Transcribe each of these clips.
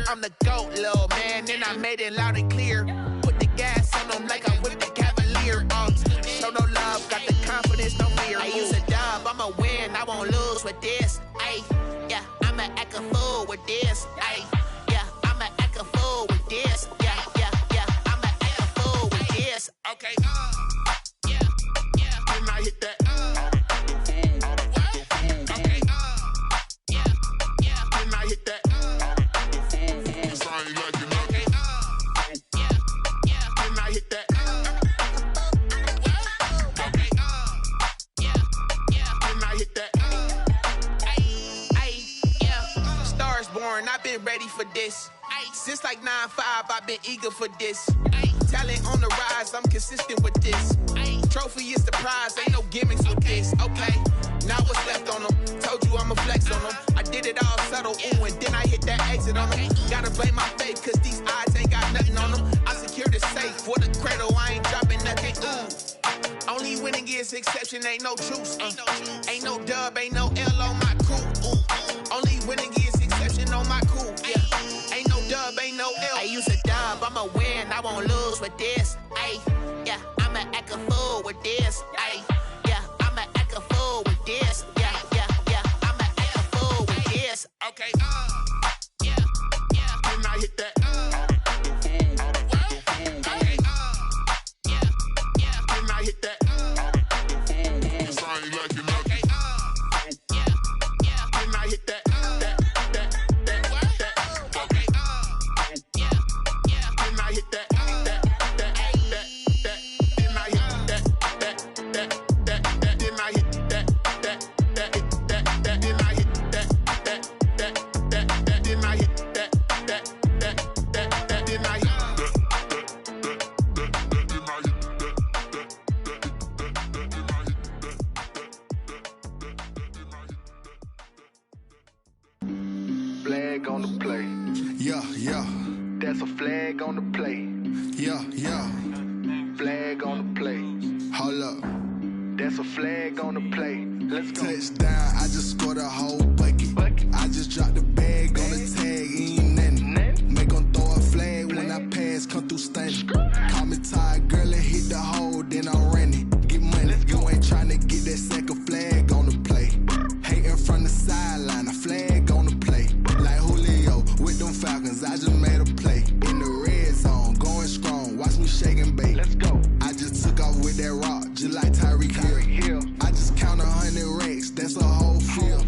I'm the GOAT, little man, and I made it loud and clear. Put the gas on them like I whipped the Cavalier. Show no love, got the confidence, no fear. I use a dub, I'ma win, I won't lose with this. Ay, yeah, I'ma act a fool with this. Ay, yeah, I'ma act a fool with this. Yeah, yeah, yeah, I'ma act a fool with this. Okay, yeah, yeah, can I hit that? Okay, yeah, yeah, can I hit that? I've been ready for this. Since like 9-5, I've been eager for this. Talent on the rise, I'm consistent with this. Trophy is the prize, ain't no gimmicks with this. Okay, now what's left on them? Told you I'ma flex on them. I did it all subtle, ooh, and then I hit that exit on them. Gotta blame my faith, cause these odds ain't got nothing on them. I secure the safe for the cradle, I ain't dropping nothing, ooh. Only winning is exception, ain't no truce. Ain't no dub, ain't no L on my crew, ooh. Only winning is exception on my cool, yeah. Ain't no dub, ain't no L. I use a dub, I'ma win, I won't lose with this. Ay, yeah, I'ma act a fool with this. Ay, yeah, I'ma act a fool with this. Yeah, yeah, yeah, I'ma act a fool with this. Okay, yeah, yeah, can I hit that? Okay, yeah, yeah, can I hit that? Cause I ain't like it, okay, yeah, yeah, can I hit that? Flag on the play. Yeah, yeah. That's a flag on the play. Yeah, yeah. Flag on the play. Hold up. That's a flag on the play. Let's go. Touchdown, I just scored a whole bucket. I just dropped the bag on the tag, ain't nothing. Make 'em throw a flag when I pass, come through stunning. Call me tired, girl, and hit the hole, then I'm running. Get money, you ain't tryna get that second flag on the play. Hating from the sideline, a flag on the play. Like Julio with them Falcons, I just made a play. In the red zone, going strong, watch me shake and bake. Let's go. I just took off with that rock, just like Tyreek Hill. I just count 100 racks, that's a whole field.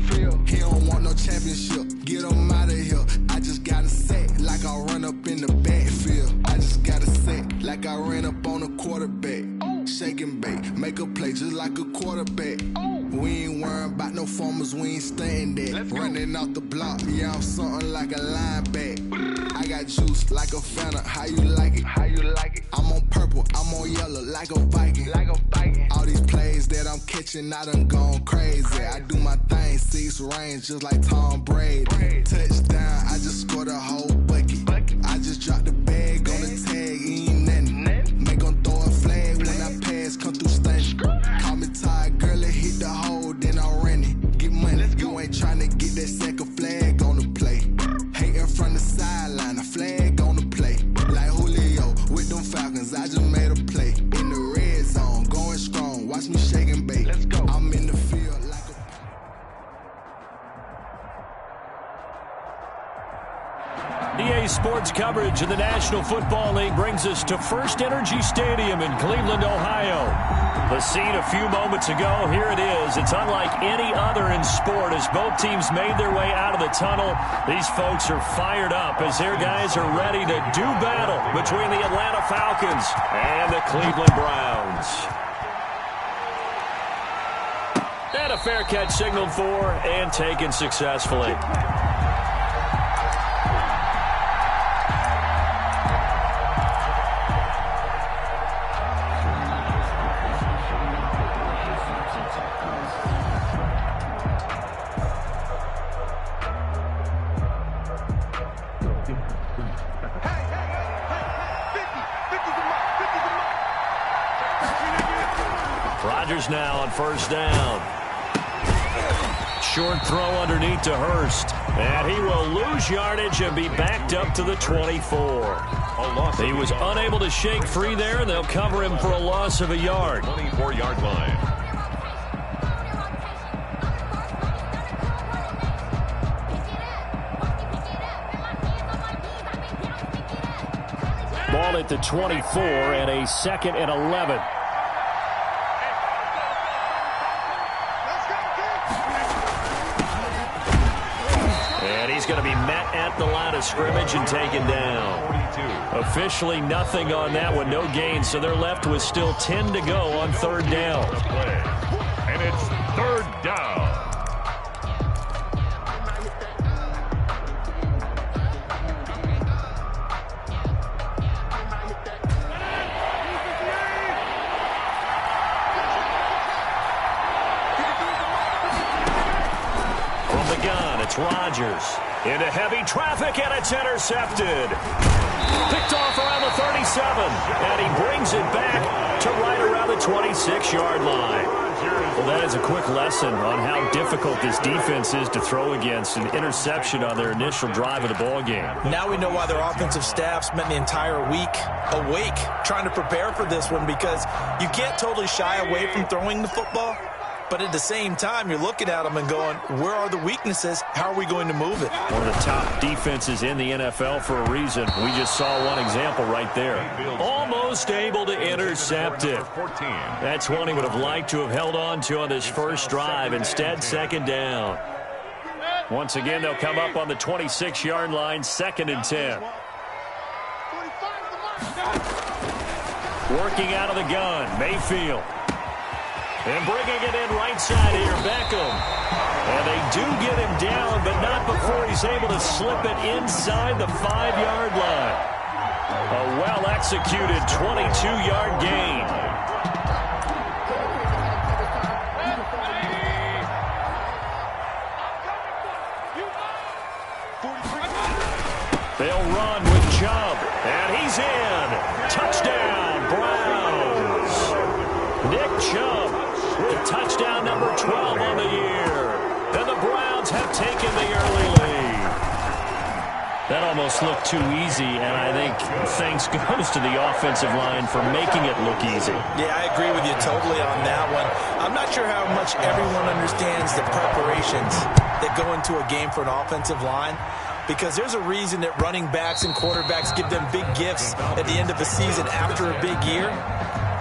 He don't want no championship, get him out of here. I just got a sack, like I run up in the backfield. I just got a sack, like I ran up on a quarterback. Shake and bake, make a play just like a quarterback. We ain't worrying about no formers, we ain't staying there. Running off the block, yeah, I'm something like a lineback. I got juice like a Fanta, how you like it? How you like it? I'm on purple, I'm on yellow, like a Viking. Like a Viking. All these plays that I'm catching, I done gone crazy. I do my thing, 6 range, just like Tom Brady. Touchdown, I just scored a whole bucket. I just dropped the bag on the tag, ain't nothing. Make 'em throw a flag when I pass, come through stunning. Call me tired, girl, and hit the hole, then I'm running. Get money, you ain't tryna get that second flag on the play. Hating from the sideline, a flag on the play. Like Julio with them Falcons, I just made a play. In the red zone, going strong, watch me shake and bake. Let's go. I'm in the field like a... EA Sports coverage of the National Football League brings us to First Energy Stadium in Cleveland, Ohio. The scene a few moments ago, here it is. It's unlike any other in sport as both teams made their way out of the tunnel. These folks are fired up as their guys are ready to do battle between the Atlanta Falcons and the Cleveland Browns. And a fair catch signaled for and taken successfully. Rodgers now on first down. short throw underneath to Hurst. And he will lose yardage and be backed up to the 24. He was unable to shake free there, and they'll cover him for a loss of a yard. 24-yard line. Ball at the 24 and a 2nd and 11. And he's going to be met at the line of scrimmage and taken down. Officially nothing on that one, no gain, so they're left with still 10 to go on 3rd down. And it's 3rd down. From the gun, it's Rodgers. Into heavy traffic, and it's intercepted. Picked off around the 37, and he brings it back to right around the 26-yard line. Well, that is a quick lesson on how difficult this defense is to throw against. An interception on their initial drive of the ball game. Now we know why their offensive staff spent the entire week awake trying to prepare for this one, because you can't totally shy away from throwing the football. But at the same time, you're looking at them and going, where are the weaknesses? How are we going to move it? One of the top defenses in the NFL for a reason. We just saw one example right there. Almost able to intercept it. That's one he would have liked to have held on to on this first drive. Instead, 2nd down. Once again, they'll come up on the 26-yard line, 2nd and 10. Working out of the gun, Mayfield. And bringing it in right side here, Beckham. And they do get him down, but not before he's able to slip it inside the 5-yard line. A well-executed 22-yard gain. They'll run with Chubb, and he's in. Touchdown, Browns. Nick Chubb with touchdown number 12 on the year. And the Browns have taken the early lead. That almost looked too easy, and I think thanks goes to the offensive line for making it look easy. Yeah, I agree with you totally on that one. I'm not sure how much everyone understands the preparations that go into a game for an offensive line, because there's a reason that running backs and quarterbacks give them big gifts at the end of a season after a big year.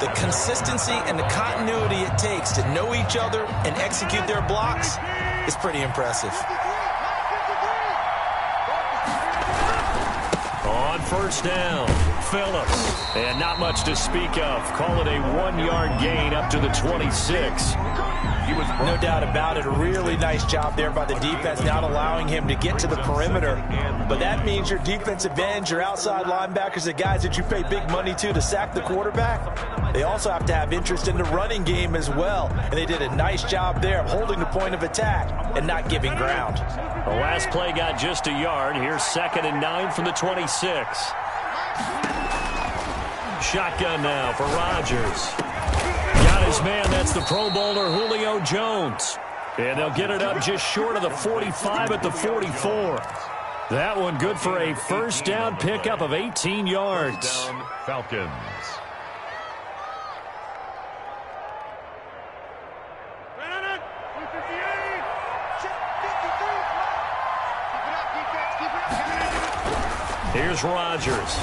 The consistency and the continuity it takes to know each other and execute their blocks is pretty impressive. On 1st down, Phillips. And not much to speak of. Call it a 1-yard gain up to the 26. No doubt about it. A really nice job there by the defense, not allowing him to get to the perimeter. But that means your defensive ends, your outside linebackers, the guys that you pay big money to sack the quarterback, they also have to have interest in the running game as well. And they did a nice job there of holding the point of attack and not giving ground. The last play got just a yard. Here's 2nd and 9 from the 26. Shotgun now for Rodgers. Got his man. That's the Pro Bowler Julio Jones. And they'll get it up just short of the 45 at the 44. That one good for a 1st down pickup of 18 yards. Falcons. Here's Rodgers.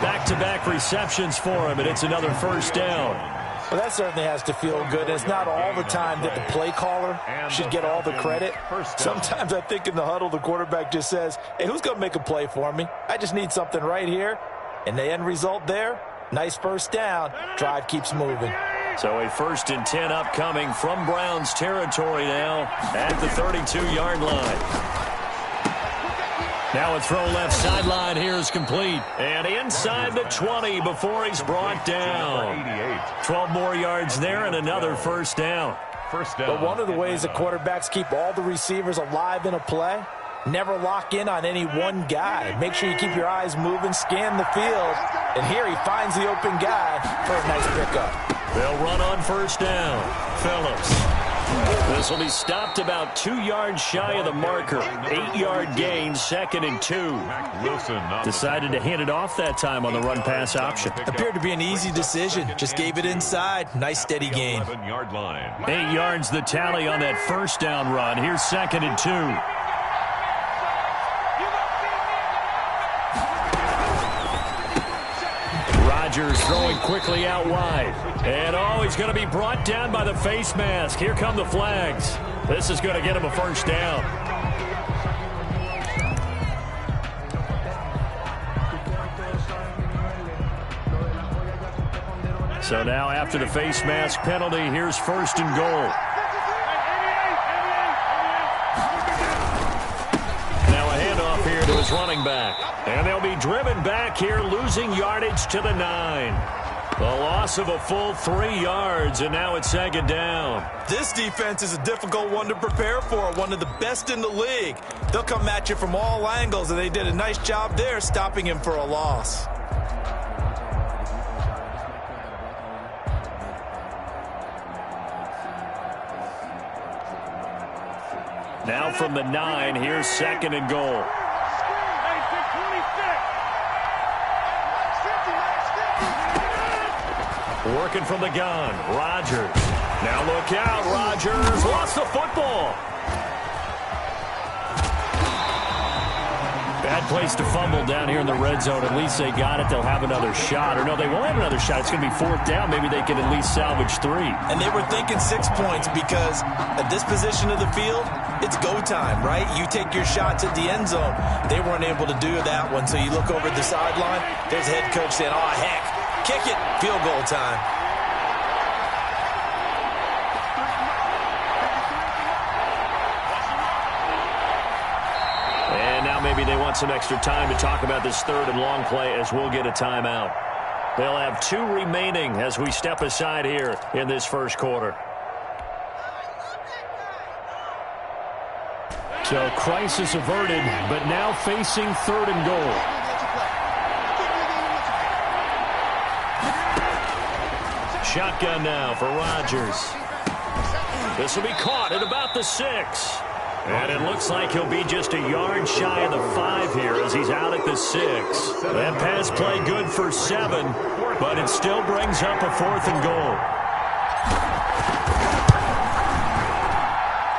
Back-to-back receptions for him, and it's another 1st down. Well, that certainly has to feel good. It's not all the time that the play caller should get all the credit. Sometimes I think in the huddle, the quarterback just says, hey, who's going to make a play for me? I just need something right here. And the end result there, nice 1st down. Drive keeps moving. So a 1st and 10 upcoming from Browns territory now at the 32-yard line. Now a throw left sideline here is complete. And inside the 20 before he's brought down. 12 more yards there and another 1st down. But one of the ways the quarterbacks keep all the receivers alive in a play, never lock in on any one guy. Make sure you keep your eyes moving, scan the field. And here he finds the open guy for a nice pickup. They'll run on first down. Phillips. This will be stopped about 2 yards shy of the marker. 8-yard gain, 2nd and 2. Wilson Decided to hand it off that time on the run-pass option. Appeared to be an easy decision. Just gave it inside. Nice steady gain. 11-yard line. 8 yards the tally on that first down run. Here's 2nd and 2. Rodgers throwing quickly out wide. And he's going to be brought down by the face mask. Here come the flags. This is going to get him a first down. So now after the face mask penalty, here's 1st and goal. Now a handoff here to his running back. And they'll be driven back here, losing yardage to the 9. A loss of a full 3 yards, and now it's 2nd down. This defense is a difficult one to prepare for, one of the best in the league. They'll come at you from all angles, and they did a nice job there stopping him for a loss. Now from the 9, here's 2nd and goal. Working from the gun, Rodgers. Now look out, Rodgers lost the football. Bad place to fumble down here in the red zone. At least they got it. They'll have another shot. Or no, they won't have another shot. It's going to be 4th down. Maybe they can at least salvage 3. And they were thinking 6 points because at this position of the field, it's go time, right? You take your shots at the end zone. They weren't able to do that one. So you look over at the sideline. There's the head coach saying, oh, heck, kick it. Field goal time. Maybe they want some extra time to talk about this 3rd and long play as we'll get a timeout. They'll have 2 remaining as we step aside here in this first quarter. So crisis averted, but now facing 3rd and goal. Shotgun now for Rodgers. This will be caught at about the 6. And it looks like he'll be just a yard shy of the 5 here as he's out at the 6. That pass play good for 7, but it still brings up a 4th and goal.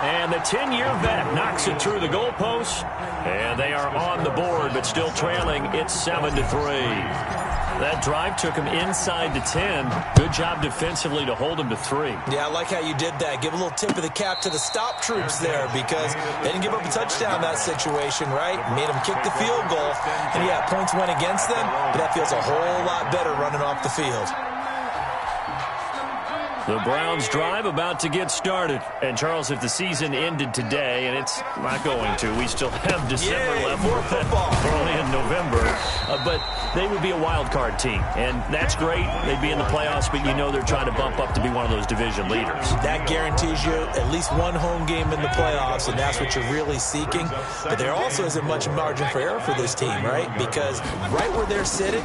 And the 10-year vet knocks it through the goalpost. And they are on the board, but still trailing. It's 7-3. That drive took him inside the 10. Good job defensively to hold him to 3. Yeah, I like how you did that. Give a little tip of the cap to the stop troops there because they didn't give up a touchdown in that situation, right? Made them kick the field goal. And, yeah, points went against them, but that feels a whole lot better running off the field. The Browns drive about to get started. And, Charles, if the season ended today, and it's not going to, we still have December left. More football. We're only in November. But they would be a wild card team. And that's great. They'd be in the playoffs, but you know they're trying to bump up to be one of those division leaders. That guarantees you at least one home game in the playoffs, and that's what you're really seeking. But there also isn't much margin for error for this team, right? Because right where they're sitting,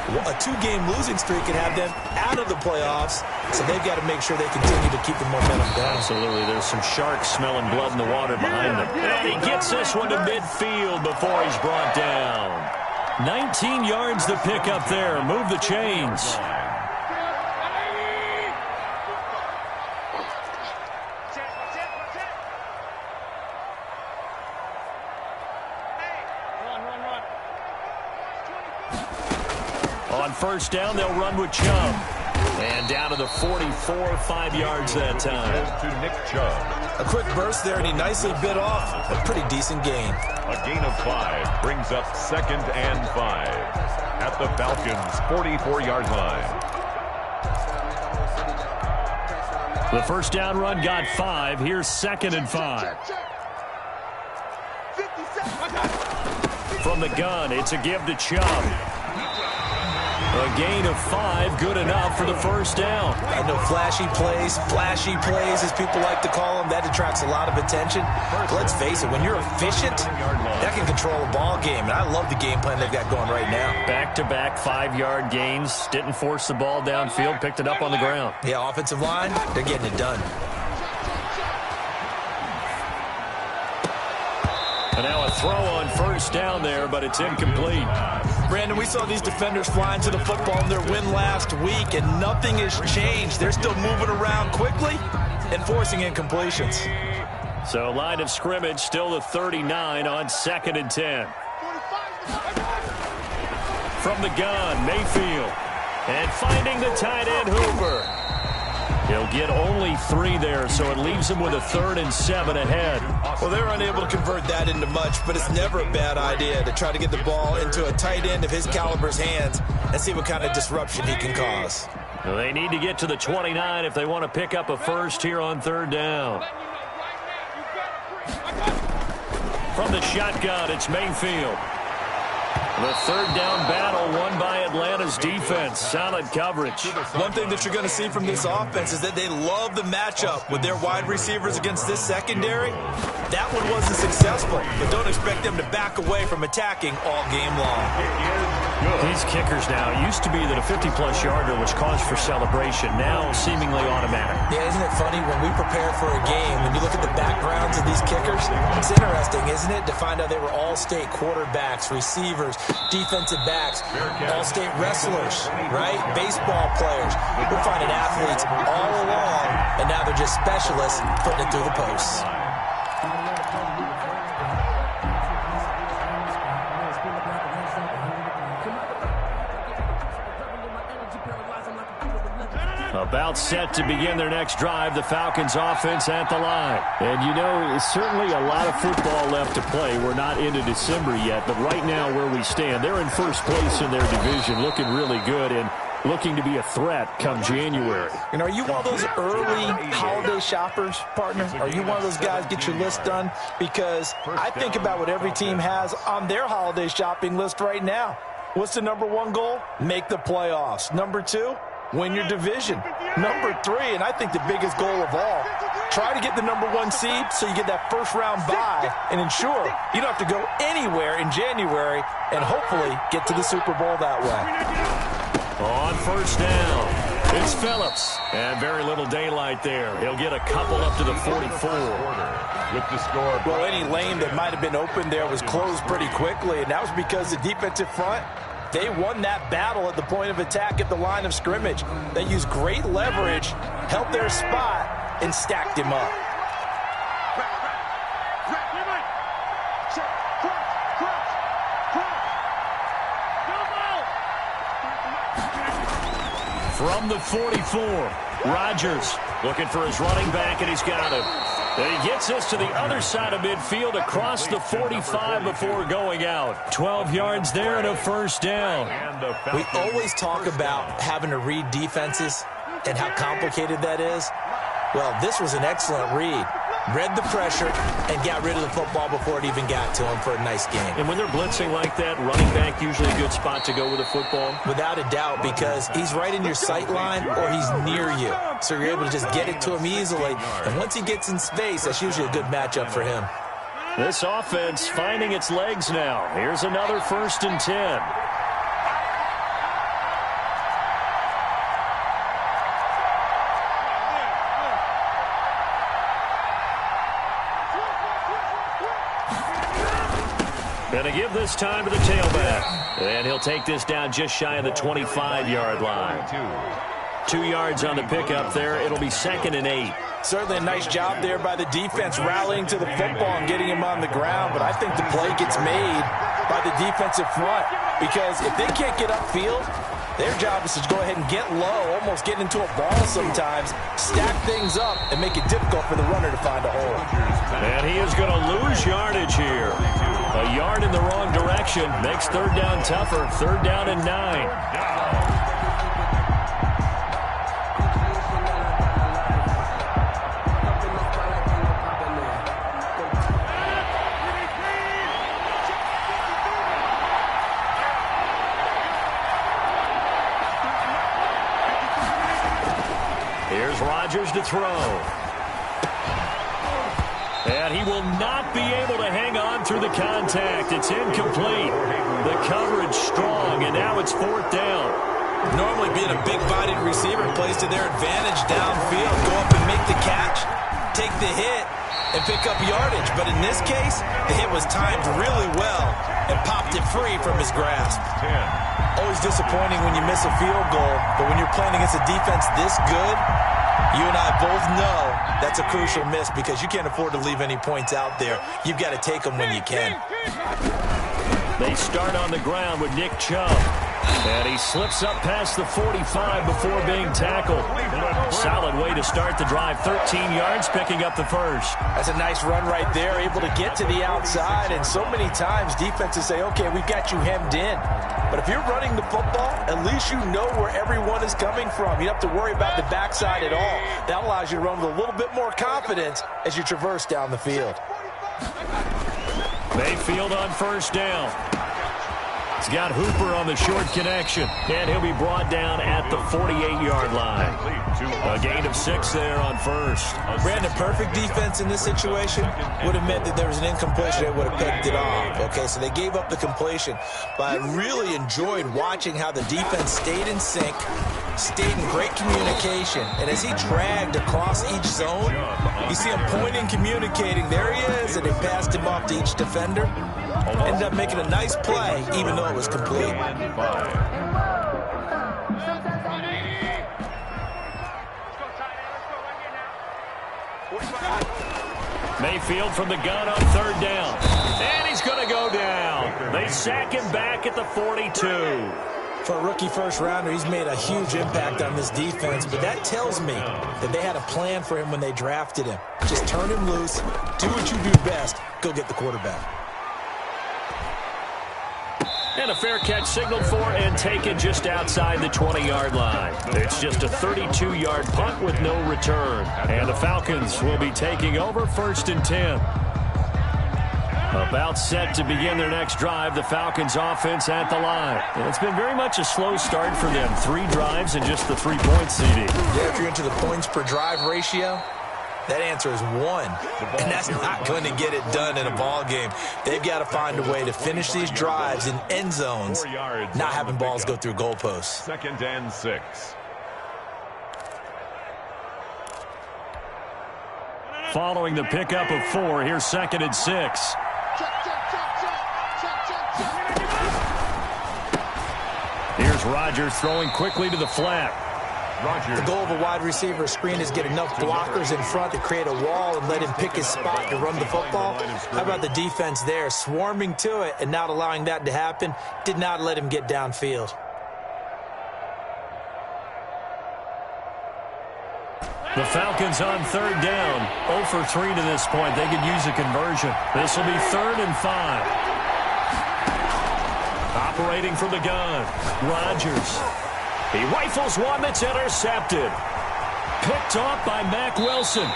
a 2-game losing streak can have them out of the playoffs, so they've got to make sure they continue to keep the momentum down. Absolutely. There's some sharks smelling blood in the water behind them. And he gets this one to midfield before he's brought down. 19 yards to pick up there. Move the chains. On first down, they'll run with Chubb. And down to the 44, 5 yards that time. To Nick Chubb. A quick burst there, and he nicely bit off a pretty decent gain. A gain of 5 brings up 2nd and 5 at the Falcons' 44-yard line. The first down run got 5. Here's 2nd and 5. From the gun, it's a give to Chubb. A gain of 5, good enough for the first down. I know flashy plays, as people like to call them, that attracts a lot of attention. But let's face it, when you're efficient, that can control a ball game. And I love the game plan they've got going right now. Back-to-back 5-yard gains. Didn't force the ball downfield, picked it up on the ground. Yeah, offensive line, they're getting it done. And now a throw on first down there, but it's incomplete. Brandon, we saw these defenders flying to the football in their win last week, and nothing has changed. They're still moving around quickly and forcing incompletions. So line of scrimmage still the 39 on 2nd and 10. From the gun, Mayfield. And finding the tight end, Hoover. He'll get only 3 there, so it leaves him with a 3rd and 7 ahead. Well, they're unable to convert that into much, but it's never a bad idea to try to get the ball into a tight end of his caliber's hands and see what kind of disruption he can cause. Well, they need to get to the 29 if they want to pick up a first here on 3rd down. From the shotgun, it's Mayfield. The 3rd down battle won by Atlanta's defense. Solid coverage. One thing that you're going to see from this offense is that they love the matchup with their wide receivers against this secondary. That one wasn't successful, but don't expect them to back away from attacking all game long. These kickers now, it used to be that a 50-plus yarder was cause for celebration. Now seemingly automatic. Yeah, isn't it funny when we prepare for a game, when you look at the backgrounds of these kickers, it's interesting, isn't it, to find out they were all-state quarterbacks, receivers, defensive backs, all-state wrestlers, right? Baseball players. We're finding athletes all along, and now they're just specialists putting it through the posts. About set to begin their next drive, the Falcons offense at the line. And you know, certainly a lot of football left to play. We're not into December yet, but right now where we stand, they're in first place in their division, looking really good and looking to be a threat come January. And are you one of those early holiday shoppers, partner? Are you one of those guys get your list done? Because I think about what every team has on their holiday shopping list right now. What's the number 1 goal? Make the playoffs. Number 2? Win your division. Number 3, and I think the biggest goal of all, try to get the number 1 seed so you get that first-round bye and ensure you don't have to go anywhere in January and hopefully get to the Super Bowl that way. On first down, it's Phillips. And very little daylight there. He'll get a couple up to the 44. With the score. Well, any lane that might have been open there was closed pretty quickly, and that was because the defensive front, they won that battle at the point of attack at the line of scrimmage. They used great leverage, held their spot, and stacked him up. From the 44, Rodgers looking for his running back, and he's got him. And he gets us to the other side of midfield across the 45 before going out. 12 yards there and a first down. We always talk about having to read defenses and how complicated that is. Well, this was an excellent read. Read the pressure and got rid of the football before it even got to him for a nice game. And when they're blitzing like that, running back usually a good spot to go with the football? Without a doubt, because he's right in your sight line or he's near you. So you're able to just get it to him easily. And once he gets in space, that's usually a good matchup for him. This offense finding its legs now. Here's another 1st and 10. Going to give this time to the tailback. And he'll take this down just shy of the 25-yard line. 2 yards on the pickup there. It'll be 2nd and 8. Certainly a nice job there by the defense rallying to the football and getting him on the ground. But I think the play gets made by the defensive front. Because if they can't get upfield, their job is to go ahead and get low, almost get into a ball sometimes, stack things up, and make it difficult for the runner to find a hole. And he is going to lose yardage here. A yard in the wrong direction makes 3rd down tougher. 3rd down and 9. Rodgers to throw. And he will not be able to hang on through the contact. It's incomplete. The coverage strong, and now it's 4th down. Normally being a big-bodied receiver plays to their advantage downfield. Go up and make the catch, take the hit, and pick up yardage. But in this case, the hit was timed really well and popped it free from his grasp. Always disappointing when you miss a field goal, but when you're playing against a defense this good, you and I both know that's a crucial miss because you can't afford to leave any points out there. You've got to take them when you can. They start on the ground with Nick Chubb. And he slips up past the 45 before being tackled. Solid way to start the drive. 13 yards, picking up the first. That's a nice run right there, able to get to the outside. And so many times defenses say, okay, we've got you hemmed in. But if you're running the football, at least you know where everyone is coming from. You don't have to worry about the backside at all. That allows you to run with a little bit more confidence as you traverse down the field. Mayfield on first down. He's got Hooper on the short connection, and he'll be brought down at the 48-yard line. A gain of 6 there on first. Brandon, perfect defense in this situation would have meant that there was an incompletion that would have picked it off. Okay, so they gave up the completion, but I really enjoyed watching how the defense stayed in sync, stayed in great communication, and as he dragged across each zone, you see him pointing, communicating. There he is, and they passed him off to each defender. Ended up making a nice play, even though it was complete. Mayfield from the gun on third down. And he's going to go down. They sack him back at the 42. For a rookie first-rounder, he's made a huge impact on this defense, but that tells me that they had a plan for him when they drafted him. Just turn him loose, do what you do best, go get the quarterback. And a fair catch signaled for and taken just outside the 20-yard line. It's just a 32-yard punt with no return. And the Falcons will be taking over 1st and 10. About set to begin their next drive, the Falcons offense at the line. And it's been very much a slow start for them. 3 drives and just the 3 points, CD. Yeah, if you're into the points per drive ratio, that answer is 1, and that's not going to get it done in a ball game. They've got to find a way to finish these drives in end zones, not having balls go through goalposts. 2nd and 6. Following the pickup of 4, here's 2nd and 6. Here's Rodgers throwing quickly to the flat. The goal of a wide receiver screen is get enough blockers in front to create a wall and let him pick his spot to run the football. How about the defense there, swarming to it and not allowing that to happen? Did not let him get downfield. The Falcons on third down. 0 for 3 to this point. They could use a conversion. This will be 3rd and 5. Operating from the gun, Rodgers. He rifles one that's intercepted. Picked off by Mack Wilson.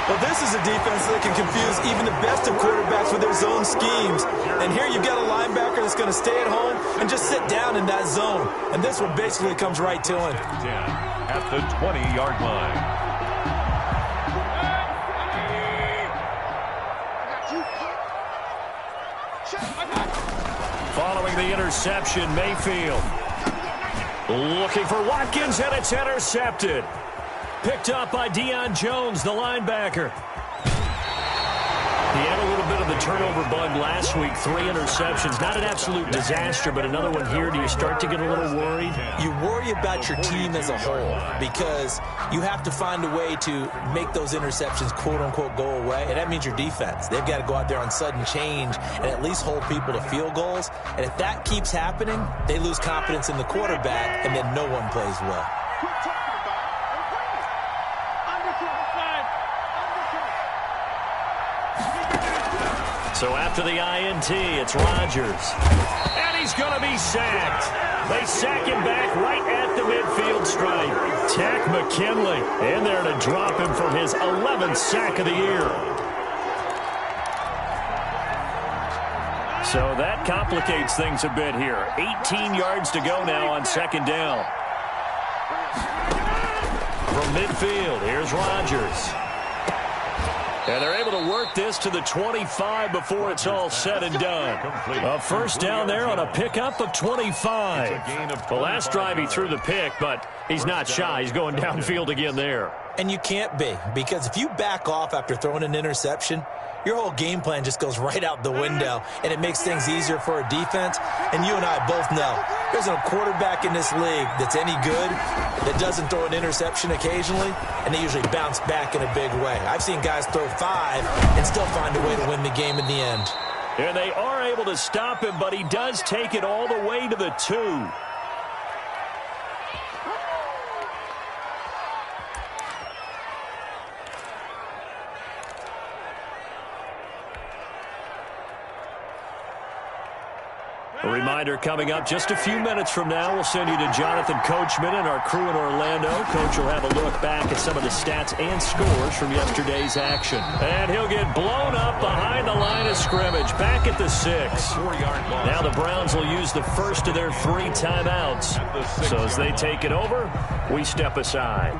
Well, this is a defense that can confuse even the best of quarterbacks with their zone schemes. And here you've got a linebacker that's going to stay at home and just sit down in that zone. And this one basically comes right to him. At the 20-yard line. Following the interception, Mayfield. Looking for Watkins, and it's intercepted. Picked up by Deion Jones, the linebacker. He had a little bit of the turnover bug last week. 3 interceptions. Not an absolute disaster, but another one here. Do you start to get a little worried? You worry about your team as a whole because you have to find a way to make those interceptions, quote-unquote, go away. And that means your defense. They've got to go out there on sudden change and at least hold people to field goals. And if that keeps happening, they lose confidence in the quarterback, and then no one plays well. So after the INT, it's Rodgers. And he's going to be sacked. They sack him back right at the midfield stripe. Takk McKinley in there to drop him for his 11th sack of the year. So that complicates things a bit here. 18 yards to go now on 2nd down. From midfield, here's Rodgers. And they're able to work this to the 25 before it's all said and done. A first down there on a pickup of 25. The last drive he threw the pick, but he's not shy. He's going downfield again there. And you can't be, because if you back off after throwing an interception, your whole game plan just goes right out the window, and it makes things easier for a defense. And you and I both know there's a quarterback in this league that's any good that doesn't throw an interception occasionally, and they usually bounce back in a big way. I've seen guys throw 5 and still find a way to win the game in the end. And they are able to stop him, but he does take it all the way to the 2. A reminder coming up just a few minutes from now. We'll send you to Jonathan Coachman and our crew in Orlando. Coach will have a look back at some of the stats and scores from yesterday's action. And he'll get blown up behind the line of scrimmage, back at the 6. Now the Browns will use the first of their 3 timeouts. So as they take it over, we step aside.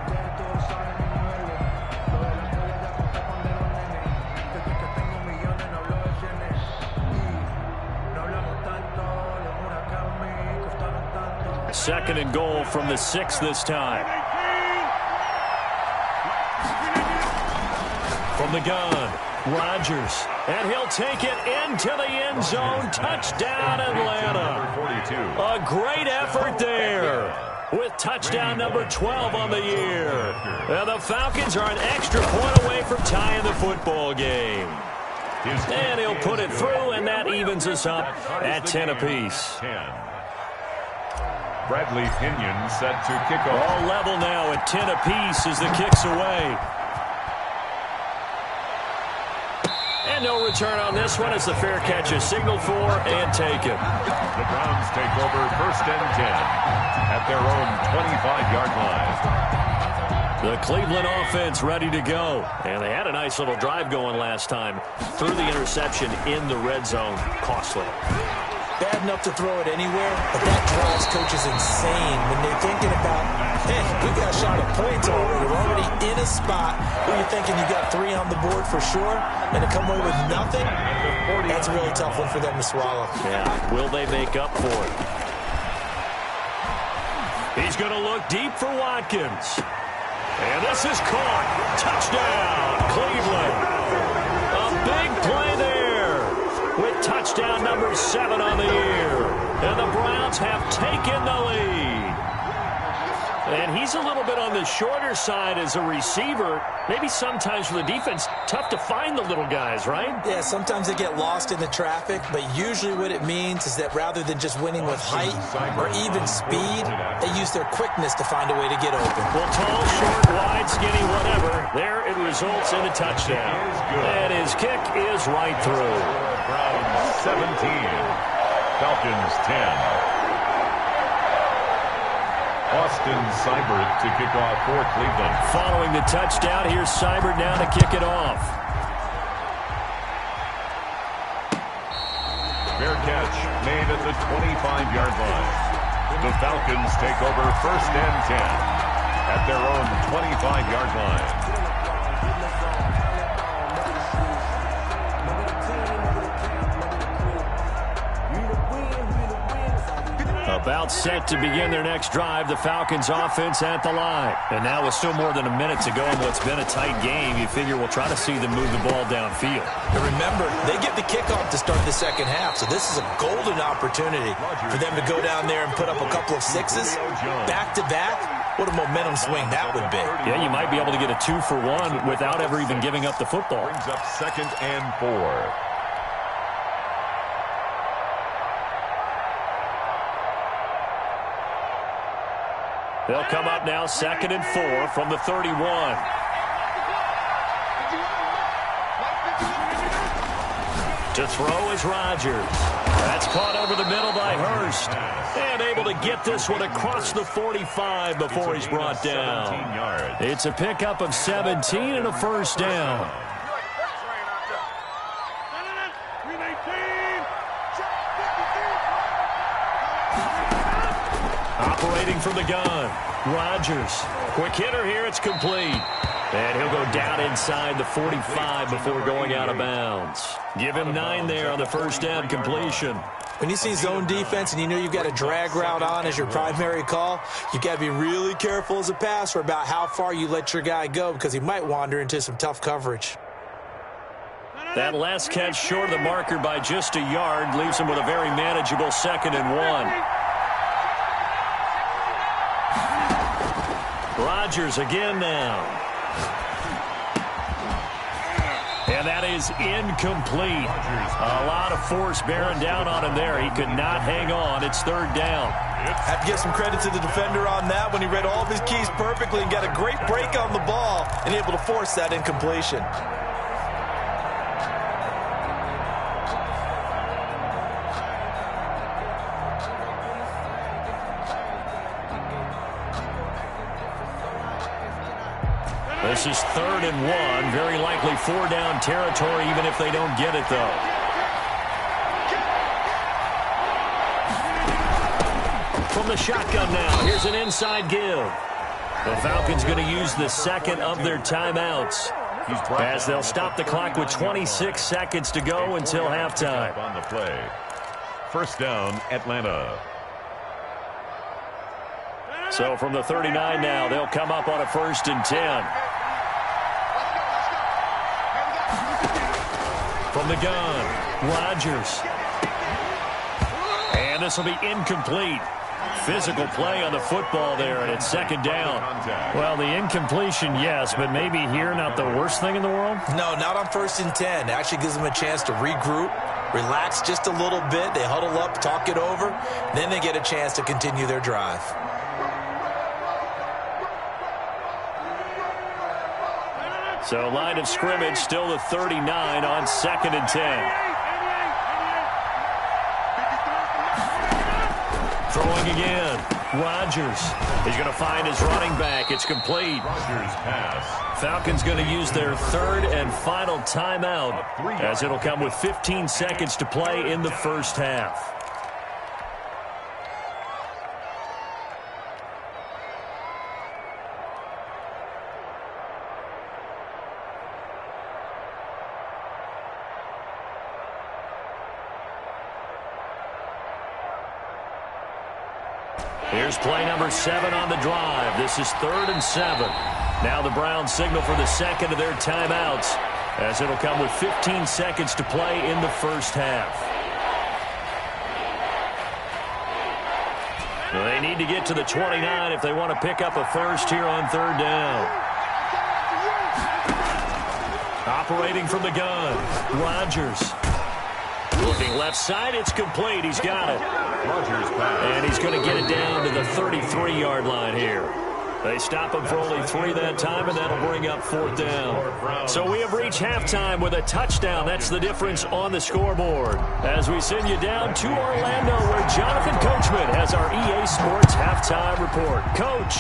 Second and goal from the 6 this time. From the gun, Rodgers. And he'll take it into the end zone. Touchdown, Atlanta. A great effort there, with touchdown number 12 on the year. And the Falcons are an extra point away from tying the football game. And he'll put it through, and that evens us up at 10 apiece. Bradley Pinion set to kick off. All level now at 10 apiece as the kick's away. And no return on this one as the fair catch is signaled for and taken. The Browns take over first and 10 at their own 25-yard line. The Cleveland offense ready to go. And they had a nice little drive going last time. Threw the interception in the red zone. Costly. Bad enough to throw it anywhere, but that drives coaches insane when they're thinking about, hey, we got a shot at points already. We're already in a spot where you're thinking you got 3 on the board for sure, and to come away with nothing, that's a really tough one for them to swallow. Yeah, will they make up for it? He's going to look deep for Watkins. And this is caught. Touchdown, Cleveland. A big play there, with touchdown number 7 on the year. And the Browns have taken the lead. And he's a little bit on the shorter side as a receiver. Maybe sometimes for the defense, tough to find the little guys, right? Yeah, sometimes they get lost in the traffic, but usually what it means is that rather than just winning with height or even speed, they use their quickness to find a way to get open. Well, tall, short, wide, skinny, whatever. There it results in a touchdown. And his kick is right through. Browns 17, Falcons 10. Austin Seibert to kick off for Cleveland. Following the touchdown, here's Seibert now to kick it off. Fair catch made at the 25-yard line. The Falcons take over first and 10 at their own 25-yard line. About set to begin their next drive, the Falcons offense at the line. And now with still more than a minute to go in what's been a tight game, you figure we'll try to see them move the ball downfield. And remember, they get the kickoff to start the second half, so this is a golden opportunity for them to go down there and put up a couple of 6s back-to-back. What a momentum swing that would be. Yeah, you might be able to get a 2-for-1 without ever even giving up the football. Brings up second and 4. They'll come up now, second and 4 from the 31. To throw is Rodgers. That's caught over the middle by Hurst. And able to get this one across the 45 before he's brought down. It's a pickup of 17 and a first down. Operating from the gun, Rodgers. Quick hitter here, it's complete. And he'll go down inside the 45 before going out of bounds. Give him 9 there on the first down completion. When you see zone defense and you know you've got a drag route on as your primary call, you've got to be really careful as a passer about how far you let your guy go because he might wander into some tough coverage. That last catch short of the marker by just a yard leaves him with a very manageable 2nd and 1. Rodgers again now. And that is incomplete. A lot of force bearing down on him there. He could not hang on. It's 3rd down. Have to give some credit to the defender on that when he read all of his keys perfectly and got a great break on the ball and able to force that incompletion. This is 3rd and 1. Very likely 4-down territory, even if they don't get it, though. From the shotgun now, here's an inside give. The Falcons going to use the 2nd of their timeouts as they'll stop the clock with 26 seconds to go until halftime. On the play. 1st down, Atlanta. So from the 39 now, they'll come up on a 1st and 10. From the gun, Rodgers. And this will be incomplete. Physical play on the football there, and it's 2nd down. Well, the incompletion, yes, but maybe here not the worst thing in the world? No, not on 1st and 10. It actually gives them a chance to regroup, relax just a little bit. They huddle up, talk it over. Then they get a chance to continue their drive. So line of scrimmage still the 39 on 2nd and 10. Throwing again. Rodgers. He's going to find his running back. It's complete. Rodgers pass. Falcons going to use their 3rd and final timeout as it'll come with 15 seconds to play in the first half. Here's play number 7 on the drive. This is 3rd and 7. Now the Browns signal for the 2nd of their timeouts as it'll come with 15 seconds to play in the first half. Well, they need to get to the 29 if they want to pick up a first here on 3rd down. Operating from the gun, Rodgers. Looking left side, it's complete. He's got it. Rodgers pass. And he's going to get it down to the 33-yard line here. They stop him for only 3 that time, and that'll bring up 4th down. So we have reached halftime with a touchdown. That's the difference on the scoreboard. As we send you down to Orlando, where Jonathan Coachman has our EA Sports halftime report. Coach.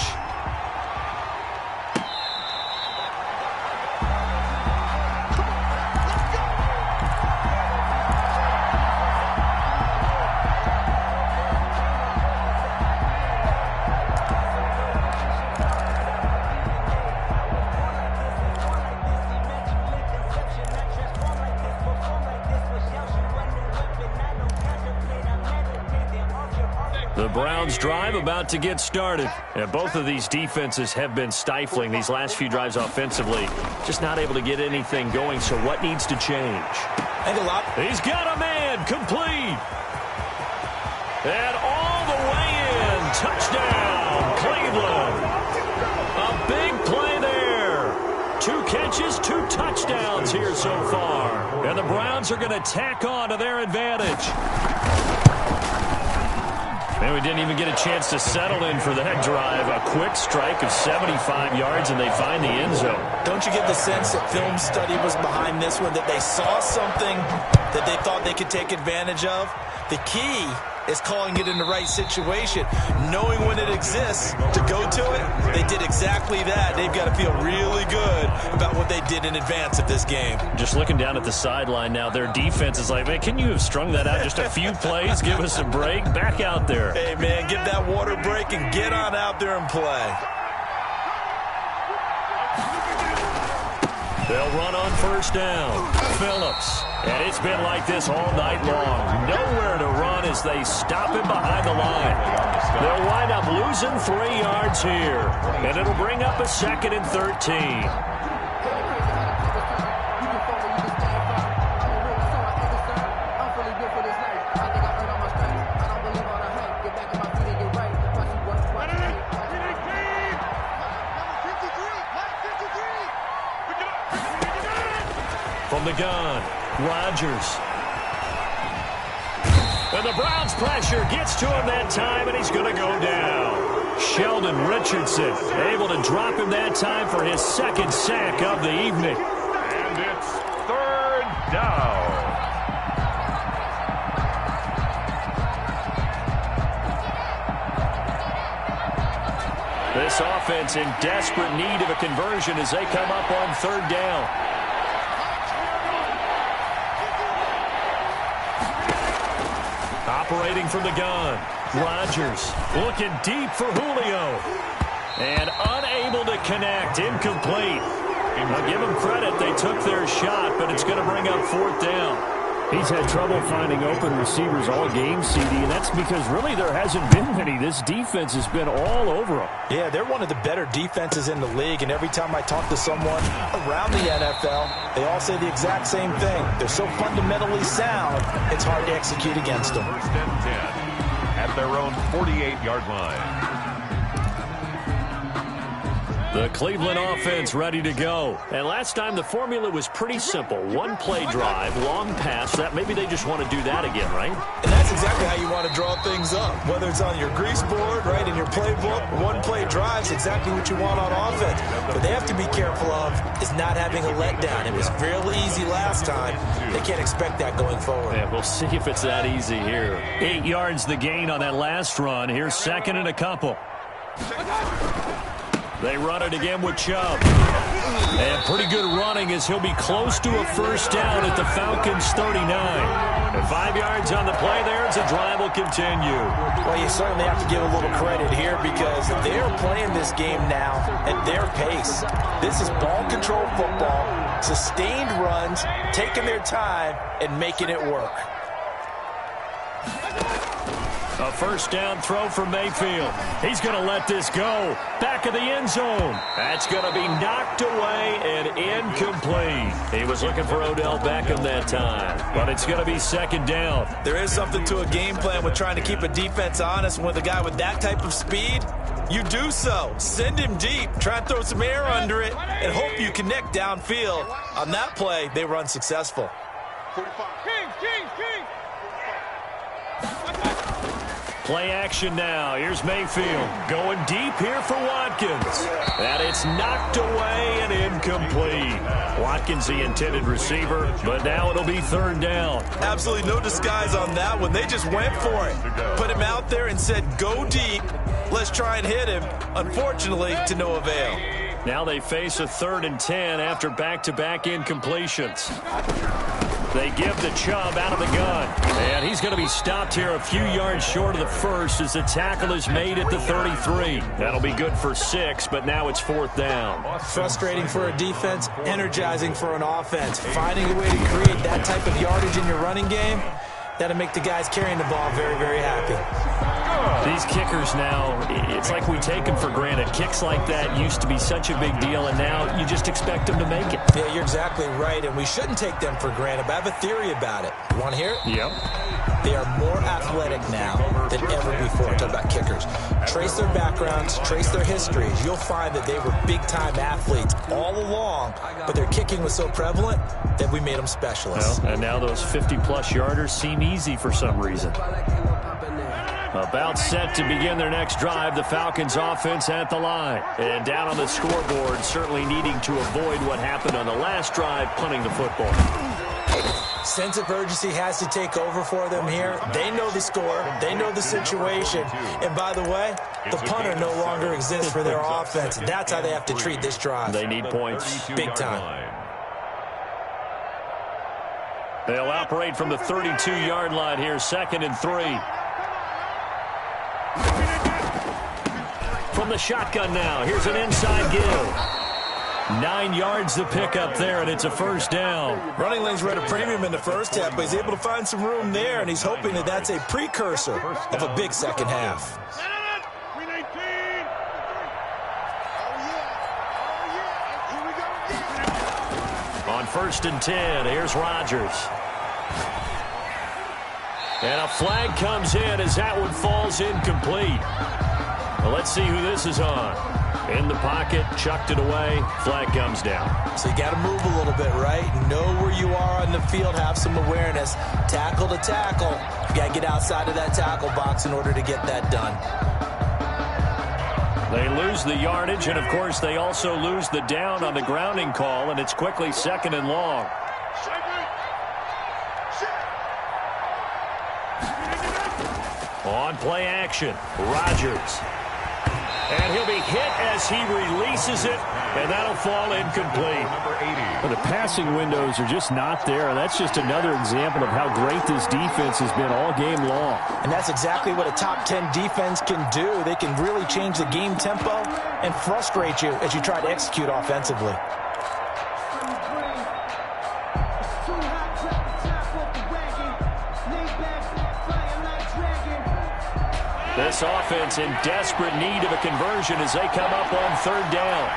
The Browns drive about to get started. And both of these defenses have been stifling these last few drives offensively. Just not able to get anything going, so what needs to change? He's got a man, complete. And all the way in, touchdown, Cleveland. A big play there. 2 catches, 2 touchdowns here so far. And the Browns are going to tack on to their advantage. And we didn't even get a chance to settle in for that drive. A quick strike of 75 yards, and they find the end zone. Don't you get the sense that film study was behind this one, that they saw something that they thought they could take advantage of? The key is calling it in the right situation. Knowing when it exists to go to it, they did exactly that. They've got to feel really good about what they did in advance of this game. Just looking down at the sideline now, their defense is like, man, can you have strung that out just a few plays? Give us a break. Back out there. Hey, man, give that water break and get on out there and play. They'll run on first down. Phillips. And it's been like this all night long. Nowhere to run as they stop him behind the line. They'll wind up losing 3 yards here. And it'll bring up a 2nd and 13. From the gun, Rodgers. And the Browns' pressure gets to him that time, and he's going to go down. Sheldon Richardson able to drop him that time for his 2nd sack of the evening. And it's 3rd down. This offense in desperate need of a conversion as they come up on 3rd down. Operating from the gun, Rodgers looking deep for Julio. And unable to connect, incomplete. I'll give them credit, they took their shot, but it's going to bring up 4th down. He's had trouble finding open receivers all game, CD, and that's because really there hasn't been many. This defense has been all over them. Yeah, they're one of the better defenses in the league, and every time I talk to someone around the NFL, they all say the exact same thing. They're so fundamentally sound, it's hard to execute against them. 1st and 10 at their own 48-yard line. The Cleveland offense ready to go. And last time the formula was pretty simple. 1-play drive, long pass. That maybe they just want to do that again, right? And that's exactly how you want to draw things up. Whether it's on your grease board, right, in your playbook, 1-play drives exactly what you want on offense. What they have to be careful of is not having a letdown. It was fairly easy last time. They can't expect that going forward. Yeah, we'll see if it's that easy here. 8 yards the gain on that last run. Here's 2nd and a couple. They run it again with Chubb. And pretty good running as he'll be close to a 1st down at the Falcons' 39. And 5 yards on the play there as the drive will continue. Well, you certainly have to give a little credit here because they're playing this game now at their pace. This is ball control football, sustained runs, taking their time, and making it work. A 1st down throw from Mayfield. He's going to let this go. Back of the end zone. That's going to be knocked away and incomplete. He was looking for Odell Beckham that time, but it's going to be 2nd down. There is something to a game plan with trying to keep a defense honest. With a guy with that type of speed, you do so. Send him deep. Try and throw some air under it and hope you connect downfield. On that play, they run successful. Play action now. Here's Mayfield going deep here for Watkins. And it's knocked away and incomplete. Watkins the intended receiver, but now it'll be 3rd down. Absolutely no disguise on that one. They just went for it. Put him out there and said, go deep. Let's try and hit him. Unfortunately, to no avail. Now they face a 3rd and 10 after back-to-back incompletions. They give the Chubb out of the gun. And he's going to be stopped here a few yards short of the 1st as the tackle is made at the 33. That'll be good for 6, but now it's 4th down. Frustrating for a defense, energizing for an offense. Finding a way to create that type of yardage in your running game, that'll make the guys carrying the ball very, very happy. These kickers now, it's like we take them for granted. Kicks like that used to be such a big deal, and now you just expect them to make it. Yeah, you're exactly right, and we shouldn't take them for granted, but I have a theory about it. You want to hear it? Yep. They are more athletic now than ever before. Talk about kickers. Trace their backgrounds, trace their histories. You'll find that they were big-time athletes all along, but their kicking was so prevalent that we made them specialists. Well, and now those 50-plus yarders seem easy for some reason. About set to begin their next drive, the Falcons offense at the line. And down on the scoreboard, certainly needing to avoid what happened on the last drive, punting the football. Sense of urgency has to take over for them here. They know the score. They know the situation. And by the way, the punter no longer exists for their offense. That's how they have to treat this drive. They need points. Big time. They'll operate from the 32-yard line here, 2nd and 3. From the shotgun now, here's an inside give. 9 yards to pick up there, and it's a first down. Running lanes were at a premium in the first half, but he's able to find some room there, and he's hoping that that's a precursor of a big second half. On 1st and 10, here's Rodgers. And a flag comes in as that one falls incomplete. Well, let's see who this is on. In the pocket, chucked it away, flag comes down. So you got to move a little bit, right? Know where you are on the field, have some awareness. Tackle to tackle. You got to get outside of that tackle box in order to get that done. They lose the yardage, and of course they also lose the down on the grounding call, and it's quickly 2nd and long. On play action, Rodgers. And he'll be hit as he releases it, and that'll fall incomplete. Well, the passing windows are just not there. That's just another example of how great this defense has been all game long. And that's exactly what a top 10 defense can do. They can really change the game tempo and frustrate you as you try to execute offensively. This offense in desperate need of a conversion as they come up on 3rd down.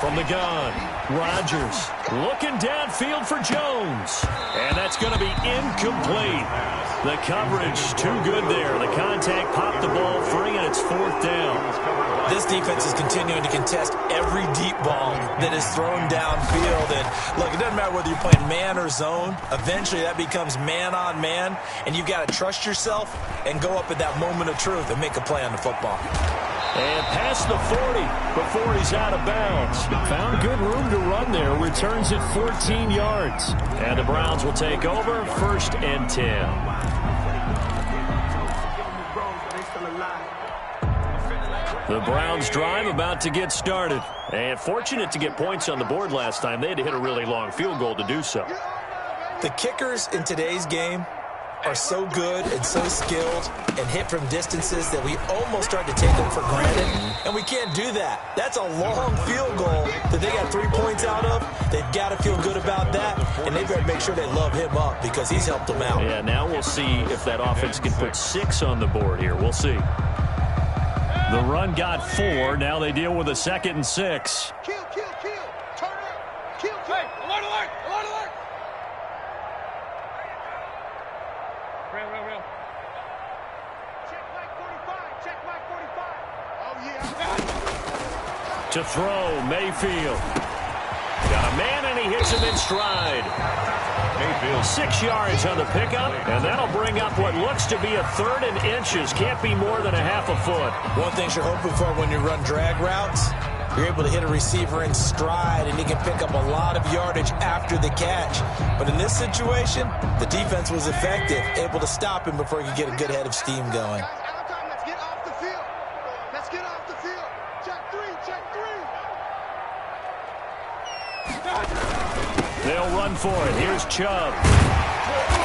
From the gun, Rodgers looking downfield for Jones. And that's going to be incomplete. The coverage too good there. The contact popped the ball free, and it's 4th down. This defense is continuing to contest every deep ball that is thrown downfield. And look, it doesn't matter whether you're playing man or zone. Eventually that becomes man on man, and you've got to trust yourself and go up at that moment of truth and make a play on the football. And past the 40 before he's out of bounds. Found good room to run there. Returns it 14 yards. And the Browns will take over, 1st and 10. The Browns drive about to get started. And fortunate to get points on the board last time. They had to hit a really long field goal to do so. The kickers in today's game are so good and so skilled and hit from distances that we almost start to take them for granted. And we can't do that. That's a long field goal that they got 3 points out of. They've got to feel good about that, and they better make sure they love him up because he's helped them out. Yeah, now we'll see if that offense can put 6 on the board here. We'll see. The run got 4. Now they deal with a 2nd and 6. Kill. Turn up. Kill. Hey, alert. Real. Check Mike 45. Oh, yeah. To throw, Mayfield. Got a man, and he hits him in stride. Mayfield 6 yards on the pickup, and that'll bring up what looks to be a 3rd and inches. Can't be more than a half a foot. One thing you're hoping for when you run drag routes, you're able to hit a receiver in stride, and he can pick up a lot of yardage after the catch. But in this situation, the defense was effective, able to stop him before he could get a good head of steam going. Let's get off the field. Check three. They'll run for it. Here's Chubb.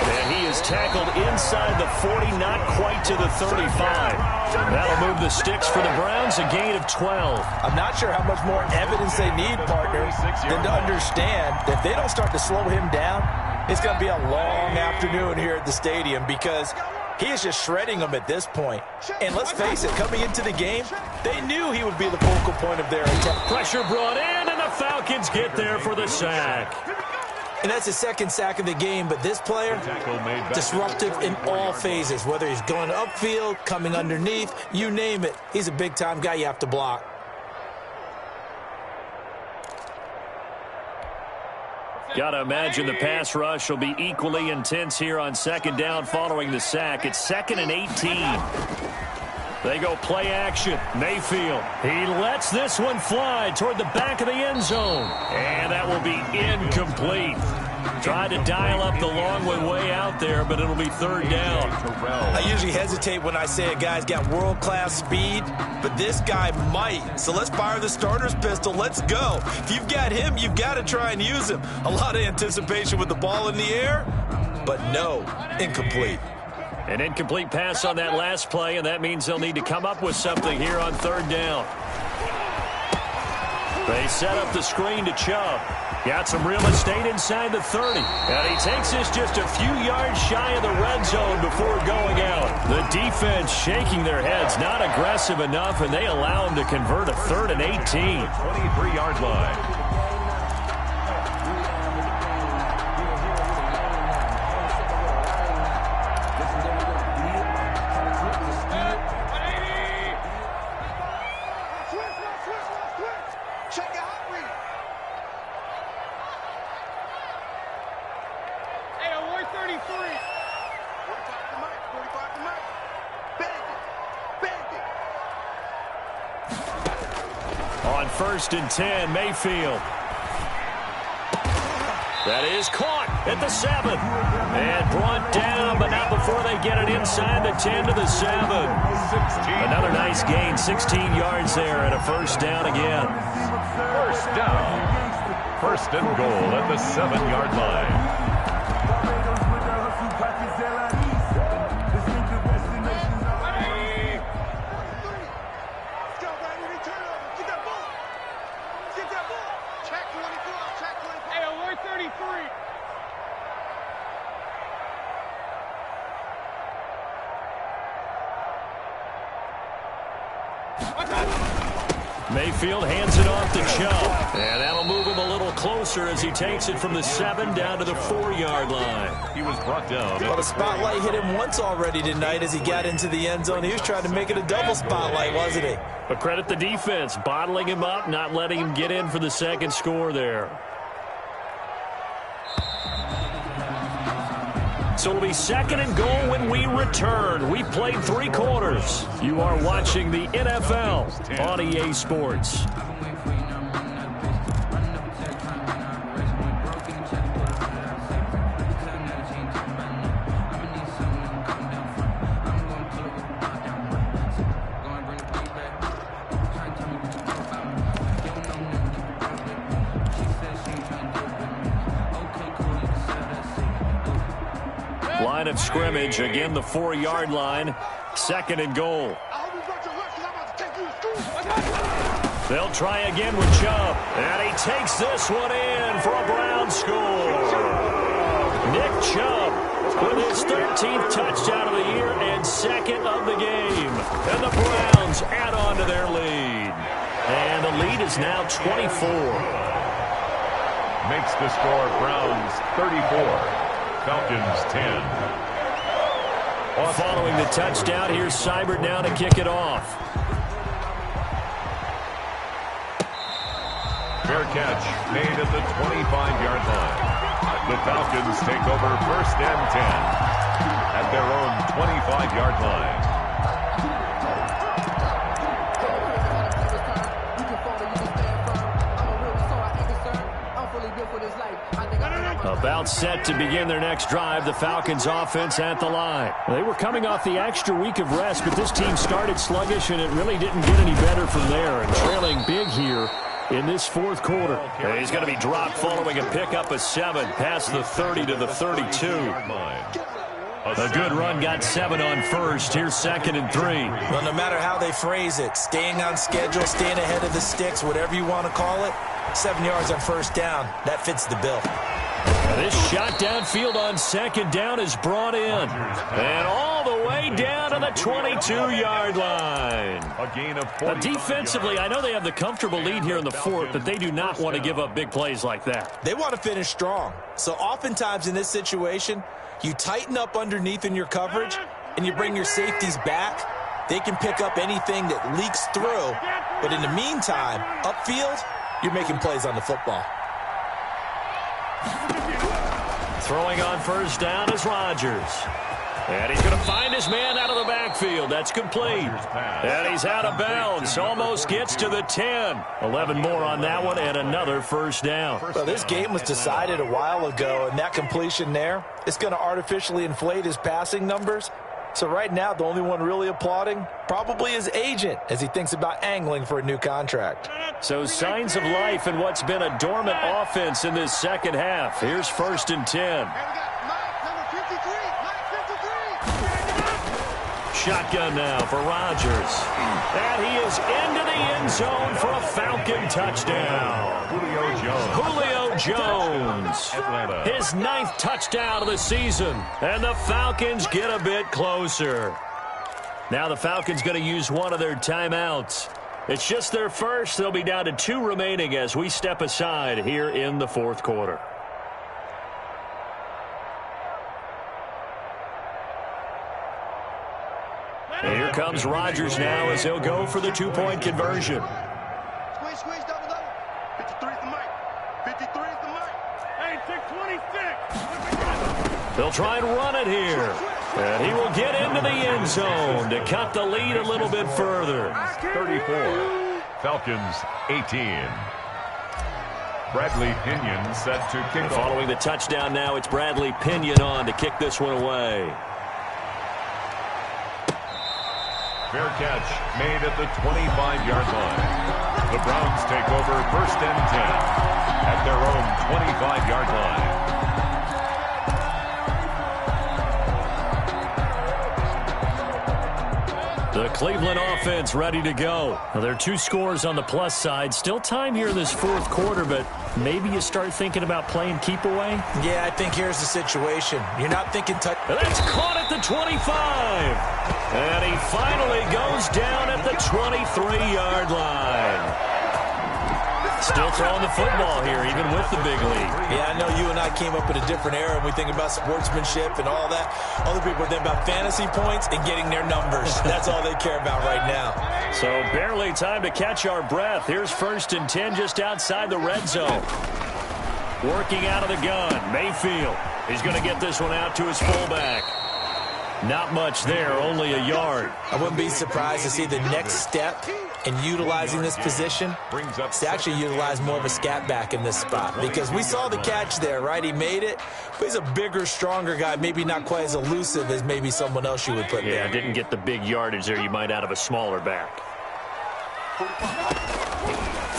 And he is tackled inside the 40, not quite to the 35. That'll move the sticks for the Browns, a gain of 12. I'm not sure how much more evidence they need, partner, than to understand that if they don't start to slow him down, it's going to be a long afternoon here at the stadium because he is just shredding them at this point. And let's face it, coming into the game, they knew he would be the focal point of their attack. Pressure brought in, and the Falcons get there for the sack. And that's his 2nd sack of the game, but this player, disruptive in all phases, whether he's going upfield, coming underneath, you name it. He's a big-time guy you have to block. Got to imagine the pass rush will be equally intense here on 2nd down following the sack. It's 2nd and 18. They go play action. Mayfield. He lets this one fly toward the back of the end zone. And that will be incomplete. Tried to dial up the long one way out there, but it'll be third down. I usually hesitate when I say a guy's got world-class speed, but this guy might. So let's fire the starter's pistol. Let's go. If you've got him, you've got to try and use him. A lot of anticipation with the ball in the air, but no, incomplete. An incomplete pass on that last play, and that means they'll need to come up with something here on third down. They set up the screen to Chubb. Got some real estate inside the 30. And he takes this just a few yards shy of the red zone before going out. The defense shaking their heads, not aggressive enough, and they allow him to convert a 3rd and 18. 23-yard line. On 1st and 10, Mayfield. That is caught at the 7. And brought down, but not before they get it inside the 10 to the 7. Another nice gain, 16 yards there, and a first down again. First down. First and goal at the 7-yard line. Mayfield hands it off to Chubb. And that'll move him a little closer as he takes it from the 7 down to the 4-yard line. He was brought down. Well, the spotlight hit him once already tonight as he got into the end zone. He was trying to make it a double spotlight, wasn't he? But credit the defense, bottling him up, not letting him get in for the second score there. So it'll be 2nd and goal when we return. We played 3 quarters. You are watching the NFL on EA Sports. Line of scrimmage, again the 4-yard line. 2nd and goal. They'll try again with Chubb. And he takes this one in for a Brown score. Nick Chubb with his 13th touchdown of the year and 2nd of the game. And the Browns add on to their lead. And the lead is now 24. Makes the score Browns 34. Falcons 10. Following the touchdown, here's Seibert now to kick it off. Fair catch made at the 25-yard line. The Falcons take over 1st and 10 at their own 25-yard line. About set to begin their next drive, the Falcons offense at the line. They were coming off the extra week of rest, but this team started sluggish, and it really didn't get any better from there. And trailing big here in this 4th quarter. And he's going to be dropped following a pickup of 7 past the 30 to the 32. A good run got 7 on 1st. Here's 2nd and 3. Well, no matter how they phrase it, staying on schedule, staying ahead of the sticks, whatever you want to call it, 7 yards on 1st down, that fits the bill. This shot downfield on 2nd down is brought in. And all the way down to the 22-yard line. A gain of 4. Defensively, I know they have the comfortable lead here in the 4th, but they do not want to give up big plays like that. They want to finish strong. So oftentimes in this situation, you tighten up underneath in your coverage, and you bring your safeties back. They can pick up anything that leaks through. But in the meantime, upfield, you're making plays on the football. Throwing on 1st down is Rodgers. And he's going to find his man out of the backfield. That's complete. And he's out of bounds. Almost gets to the 10. 11 more on that one and another first down. Well, this game was decided a while ago, and that completion there is going to artificially inflate his passing numbers. So right now, the only one really applauding probably his agent as he thinks about angling for a new contract. So signs of life in what's been a dormant offense in this second half. Here's 1st and 10. Shotgun now for Rodgers. And he is into the end zone for a Falcon touchdown. Julio Jones. His 9th touchdown of the season. And the Falcons get a bit closer. Now the Falcons going to use one of their timeouts. It's just their first. They'll be down to 2 remaining as we step aside here in the 4th quarter. And here comes Rodgers now as he'll go for the 2-point conversion. Squeeze, squeeze, double, double. 53 is the mic. 53 is the mic. Hey, 626. They'll try and run it here. And he will get into the end zone to cut the lead a little bit further. 34. Falcons 18. Bradley Pinion set to kick off. Following the touchdown now, it's Bradley Pinion on to kick this one away. Fair catch made at the 25-yard line. The Browns take over 1st and 10 at their own 25-yard line. The Cleveland offense ready to go. Well, there are 2 scores on the plus side. Still time here in this 4th quarter, but maybe you start thinking about playing keep away? Yeah, I think here's the situation. You're not thinking touch. That's caught at the 25. And he finally goes down at the 23-yard line. Still throwing the football here, even with the big lead. Yeah, I know you and I came up in a different era, and we think about sportsmanship and all that. Other people are thinking about fantasy points and getting their numbers. That's all they care about right now. So barely time to catch our breath. Here's 1st and 10 just outside the red zone. Working out of the gun, Mayfield. He's going to get this one out to his fullback. Not much there, only a yard. I wouldn't be surprised to see the next step in utilizing this position is to actually utilize more of a scat back in this spot, because we saw the catch there, right? He made it, but he's a bigger, stronger guy, maybe not quite as elusive as maybe someone else you would put there. Yeah, didn't get the big yardage there you might out of a smaller back.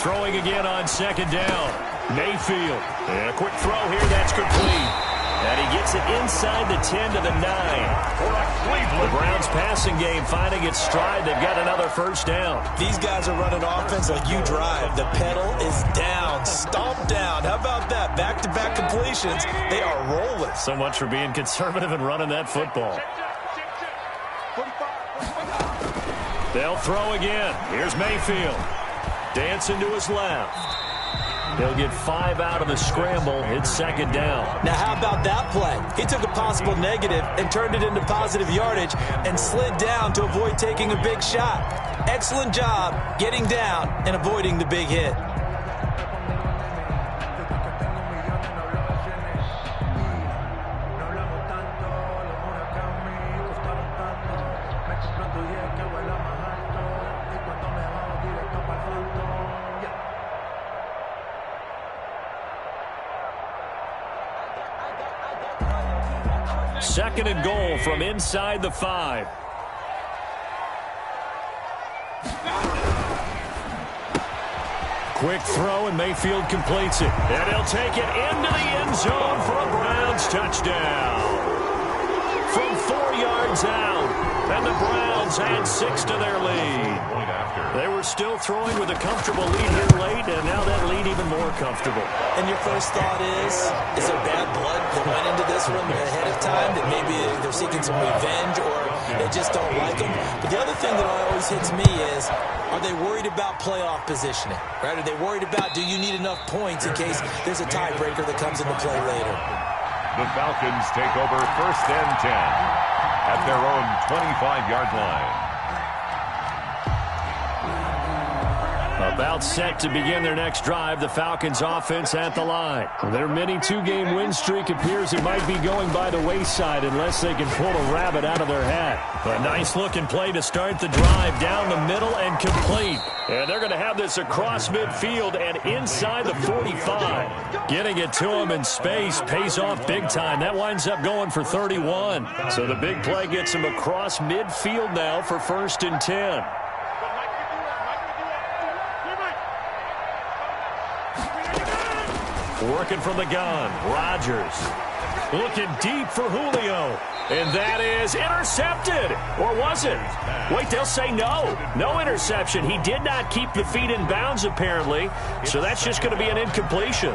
Throwing again on 2nd down. Mayfield. And a quick throw here, that's complete. And he gets it inside the 10 to the 9. The Browns passing game finding its stride. They've got another 1st down. These guys are running offense like you drive. The pedal is down, stomped down. How about that? Back-to-back completions. They are rolling. So much for being conservative and running that football. They'll throw again. Here's Mayfield. Dancing to his left. He'll get 5 out of the scramble. It's 2nd down. Now, how about that play? He took a possible negative and turned it into positive yardage and slid down to avoid taking a big shot. Excellent job getting down and avoiding the big hit. Second and goal from inside the 5. Quick throw, and Mayfield completes it. And he'll take it into the end zone for a Browns touchdown. From 4 yards out, and the Browns add 6 to their lead. They were still throwing with a comfortable lead here late, and now that lead even more comfortable. And your first thought is there bad blood that went into this one ahead of time, that maybe they're seeking some revenge or they just don't like them? But the other thing that always hits me is, are they worried about playoff positioning? Right? Are they worried about, do you need enough points in case there's a tiebreaker that comes into play later? The Falcons take over 1st and 10 at their own 25-yard line. About set to begin their next drive, the Falcons offense at the line. Their mini two-game win streak appears it might be going by the wayside unless they can pull a rabbit out of their hat. A nice-looking play to start the drive down the middle and complete. And they're going to have this across midfield and inside the 45. Getting it to them in space pays off big time. That winds up going for 31. So the big play gets them across midfield now for 1st and 10. Working from the gun, Rodgers. Looking deep for Julio. And that is intercepted. Or was it? Wait, they'll say no. No interception. He did not keep the feet in bounds, apparently. So that's just going to be an incompletion.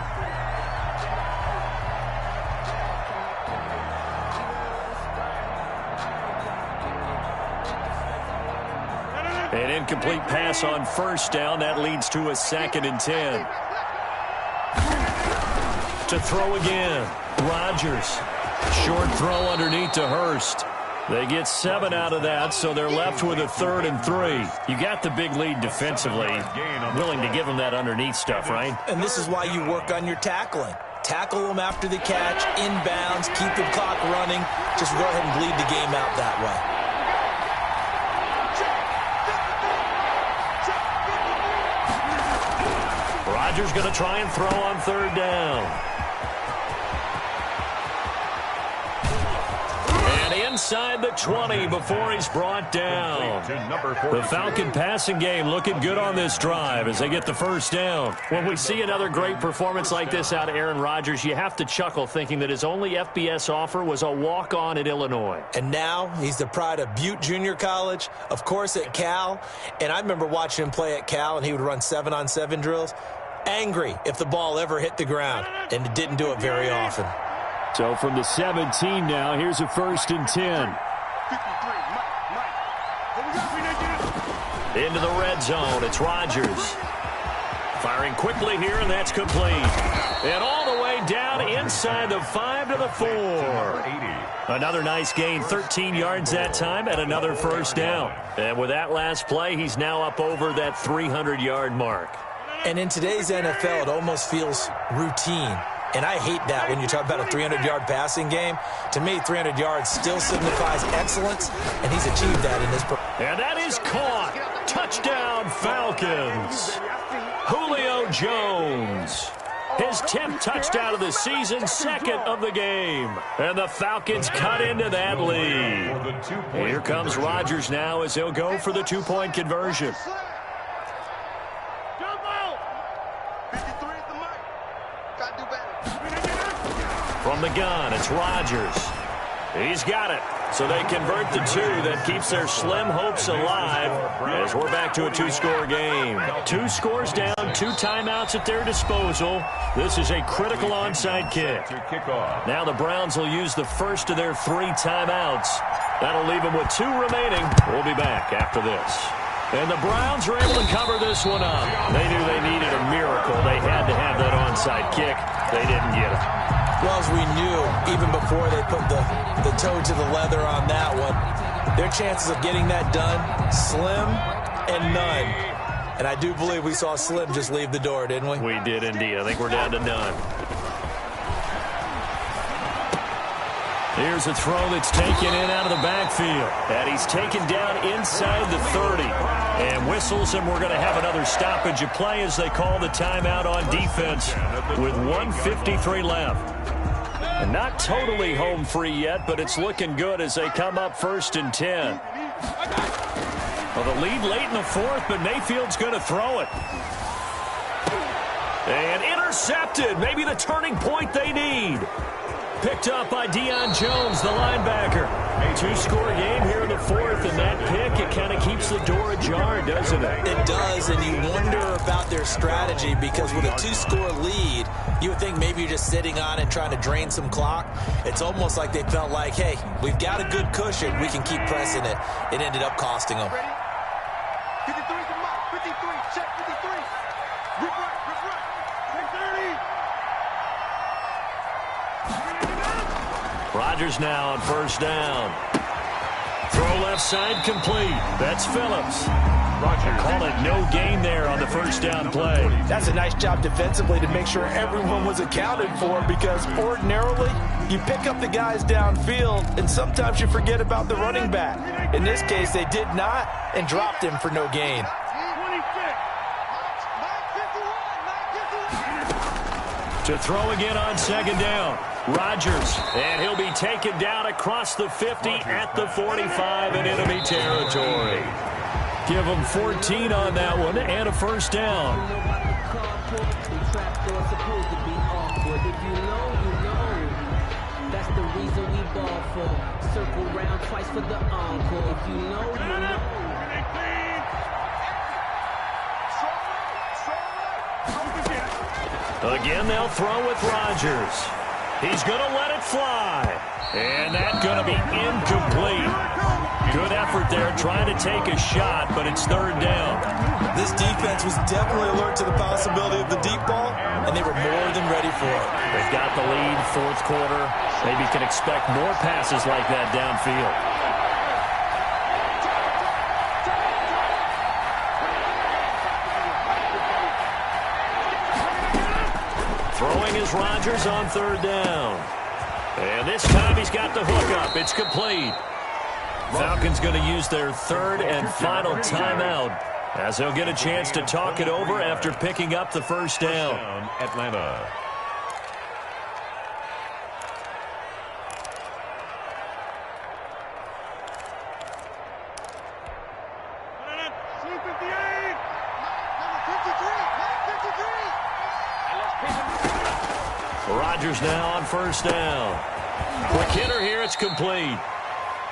An incomplete pass on 1st down. That leads to a 2nd and 10. To throw again. Rodgers. Short throw underneath to Hurst. They get 7 out of that, so they're left with a 3rd and 3. You got the big lead defensively. Willing to give them that underneath stuff, right? And this is why you work on your tackling. Tackle them after the catch, inbounds, keep the clock running. Just go ahead and bleed the game out that way. Rodgers going to try and throw on 3rd down. And inside the 20 before he's brought down. The Falcon passing game looking good on this drive as they get the 1st down. When we see another great performance like this out of Aaron Rodgers, you have to chuckle thinking that his only FBS offer was a walk-on at Illinois. And now he's the pride of Butte Junior College, of course at Cal. And I remember watching him play at Cal, and he would run 7-on-7 drills. Angry if the ball ever hit the ground, and it didn't do it very often. So from the 17 now, here's a 1st and 10. Into the red zone, it's Rodgers. Firing quickly here, and that's complete. And all the way down inside the 5 to the 4. Another nice gain, 13 yards that time, and another 1st down. And with that last play, he's now up over that 300-yard mark. And in today's NFL, it almost feels routine. And I hate that when you talk about a 300-yard passing game. To me, 300 yards still signifies excellence, and he's achieved that in this. And that is caught. Touchdown, Falcons. Julio Jones. His 10th touchdown of the season, 2nd of the game. And the Falcons cut into that lead. Here comes Rodgers now as he'll go for the 2-point conversion. From the gun, it's Rodgers. He's got it. So they convert the 2. That keeps their slim hopes alive as we're back to a 2-score game. 2 scores down, 2 timeouts at their disposal. This is a critical onside kick. Now the Browns will use the first of their 3 timeouts. That'll leave them with 2 remaining. We'll be back after this. And the Browns are able to cover this one up. They knew they needed a miracle. They had to have that onside kick. They didn't get it. Well, as we knew, even before they put the toe to the leather on that one, their chances of getting that done, slim and none. And I do believe we saw Slim just leave the door, didn't we? We did indeed. I think we're down to none. Here's a throw that's taken in out of the backfield. And he's taken down inside the 30. And whistles, and we're going to have another stoppage of play as they call the timeout on defense with 1:53 left. And not totally home free yet, but it's looking good as they come up 1st and 10. Well, the lead late in the 4th, but Mayfield's going to throw it. And intercepted. Maybe the turning point they need. Picked up by Deion Jones, the linebacker. 2-score game here in the 4th, and that pick, it kind of keeps the door ajar, doesn't it? It does, and you wonder about their strategy because with a 2-score lead, you would think maybe you're just sitting on it trying to drain some clock. It's almost like they felt like, hey, we've got a good cushion. We can keep pressing it. It ended up costing them. 53, come on. 53, check 53. Rip right. 30. Rodgers now on 1st down. Throw left side complete. That's Phillips. Call it no gain there on the first down play. That's a nice job defensively to make sure everyone was accounted for, because ordinarily you pick up the guys downfield and sometimes you forget about the running back. In this case, they did not and dropped him for no gain. To throw again on second down. Rodgers, and he'll be taken down across the 50 at the 45 in enemy territory. Give him 14 on that one and a first down. That's the reason we ball for. Circle round twice for the encore. If you know, you know. Again, they'll throw with Rodgers. He's going to let it fly. And that's going to be incomplete. Good effort there trying to take a shot, but it's third down. This defense was definitely alert to the possibility of the deep ball, and they were more than ready for it. They've got the lead, fourth quarter. Maybe can expect more passes like that downfield. Throwing is Rodgers on third down. And this time he's got the hook up. It's complete. Falcons going to use their third and final timeout as they'll get a chance to talk it over after picking up the first down. Atlanta. Rodgers now on first down. Quick hitter here, it's complete.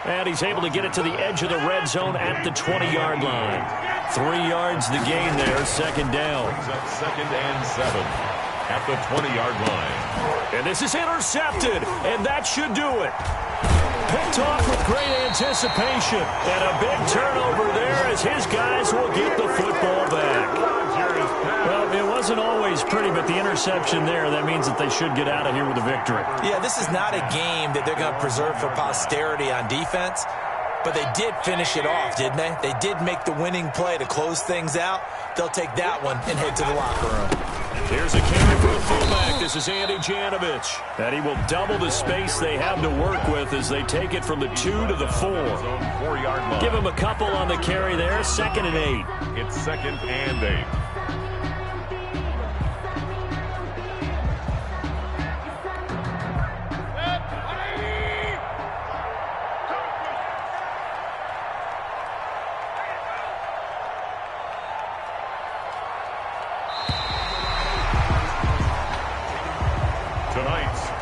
And he's able to get it to the edge of the red zone at the 20-yard line. 3 yards the gain there, second down. Brings up second and 7 at the 20-yard line. And this is intercepted, and that should do it. Picked off with great anticipation. And a big turnover there as his guys will get the football back. Well, it wasn't always pretty, but the interception there, that means that they should get out of here with a victory. Yeah, this is not a game that they're going to preserve for posterity on defense, but they did finish it off, didn't they? They did make the winning play to close things out. They'll take that one and head to the locker room. Here's a carry for a fullback. This is Andy Janovich. And he will double the space they have to work with as they take it from the 2 to the 4. 4-yard line. Give him a couple on the carry there. Second and 8. It's second and 8.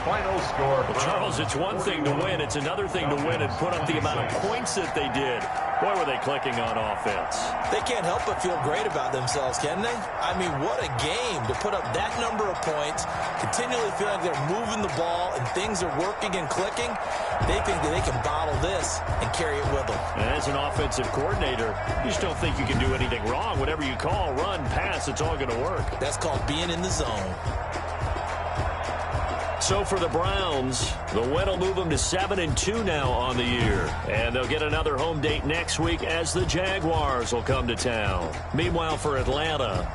Final score. Well, Charles, it's one thing to win. It's another thing to win and put up the amount of points that they did. Boy, were they clicking on offense. They can't help but feel great about themselves, can they? I mean, what a game to put up that number of points, continually feeling like they're moving the ball and things are working and clicking. They think that they can bottle this and carry it with them. And as an offensive coordinator, you just don't think you can do anything wrong. Whatever you call, run, pass, it's all going to work. That's called being in the zone. So for the Browns, the win will move them to 7-2 now on the year. And they'll get another home date next week as the Jaguars will come to town. Meanwhile, for Atlanta,